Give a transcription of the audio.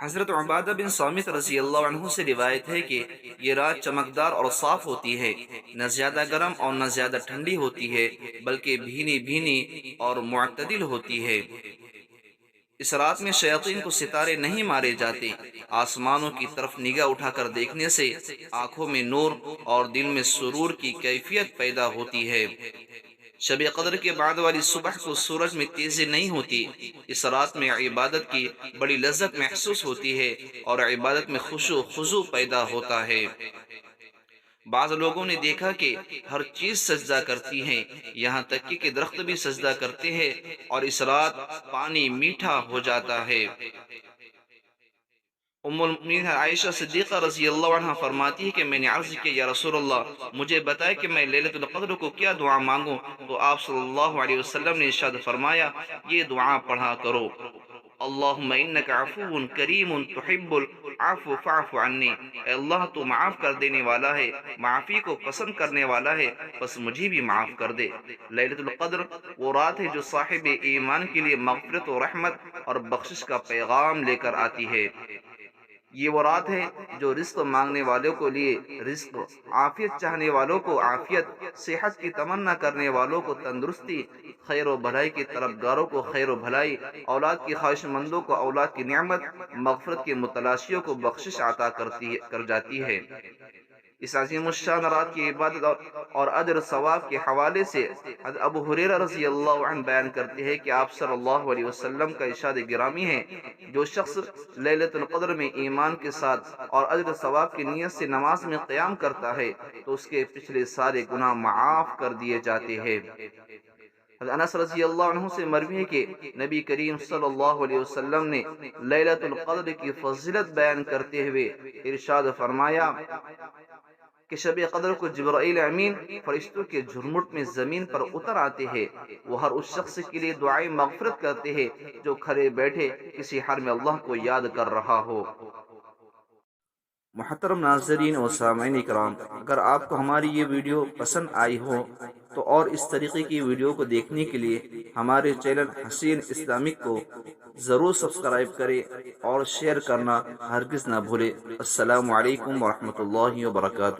حضرت عبادہ بن صامت رضی اللہ عنہ سے روایت ہے کہ یہ رات چمکدار اور صاف ہوتی ہے، نہ زیادہ گرم اور نہ زیادہ ٹھنڈی ہوتی ہے، بلکہ بھینی بھینی اور معتدل ہوتی ہے۔ اس رات میں شیاطین کو ستارے نہیں مارے جاتے۔ آسمانوں کی طرف نگاہ اٹھا کر دیکھنے سے آنکھوں میں نور اور دل میں سرور کی کیفیت پیدا ہوتی ہے۔ شب قدر کے بعد والی صبح کو سورج میں تیزی نہیں ہوتی۔ اس رات میں عبادت کی بڑی لذت محسوس ہوتی ہے اور عبادت میں خشوع خضوع پیدا ہوتا ہے۔ بعض لوگوں نے دیکھا کہ ہر چیز سجدہ کرتی ہیں، یہاں تک کہ درخت بھی سجدہ کرتے ہیں، اور اس رات پانی میٹھا ہو جاتا ہے۔ ام المؤمنین عائشہ صدیقہ رضی اللہ عنہ فرماتی ہے کہ میں نے عرض کیا یا رسول اللہ، مجھے بتائے کہ میں لیلۃ القدر کو کیا دعا مانگوں؟ تو آپ صلی اللہ علیہ وسلم نے ارشاد فرمایا، یہ دعا پڑھا کرو: اللہم انک عفو کریم تحب العفو فاعف عنی۔ اے اللہ تو معاف کر دینے والا ہے، معافی کو پسند کرنے والا ہے، بس مجھے بھی معاف کر دے۔ لیلۃ القدر وہ رات ہے جو صاحب ایمان کے لیے مغفرت و رحمت اور بخشش کا پیغام لے کر آتی ہے۔ یہ وہ رات ہے جو رزق مانگنے والوں کو لیے رزق، عافیت چاہنے والوں کو عافیت، صحت کی تمنا کرنے والوں کو تندرستی، خیر و بھلائی کی طلبگاروں کو خیر و بھلائی، اولاد کی خواہش مندوں کو اولاد کی نعمت، مغفرت کے متلاشیوں کو بخشش عطا کر جاتی ہے۔ اس عظیم الشان رات کی عبادت اور اجر ثواب کے حوالے سے حضرت ابو ہریرہ رضی اللہ عنہ بیان کرتے ہیں کہ آپ صلی اللہ علیہ وسلم کا ارشاد گرامی ہے، جو شخص لیلۃ القدر میں ایمان کے ساتھ اور اجر ثواب کی نیت سے نماز میں قیام کرتا ہے تو اس کے پچھلے سارے گناہ معاف کر دیے جاتے ہیں۔ حضرت انس رضی اللہ عنہ سے مروی ہے کہ نبی کریم صلی اللہ علیہ وسلم نے لیلۃ القدر کی فضیلت بیان کرتے ہوئے ارشاد فرمایا کہ شب قدر کو جبرائیل امین فرشتوں کے جھرمٹ میں زمین پر اتر آتے ہیں، وہ ہر اس شخص کے لیے دعائیں مغفرت کرتے ہیں جو کھڑے بیٹھے کسی حرم اللہ کو یاد کر رہا ہو۔ محترم ناظرین و سامعین اکرام، اگر آپ کو ہماری یہ ویڈیو پسند آئی ہو تو اور اس طریقے کی ویڈیو کو دیکھنے کے لیے ہمارے چینل حسین اسلامک کو ضرور سبسکرائب کریں اور شیئر کرنا ہرگز نہ بھولیں۔ السلام علیکم ورحمۃ اللہ وبرکاتہ۔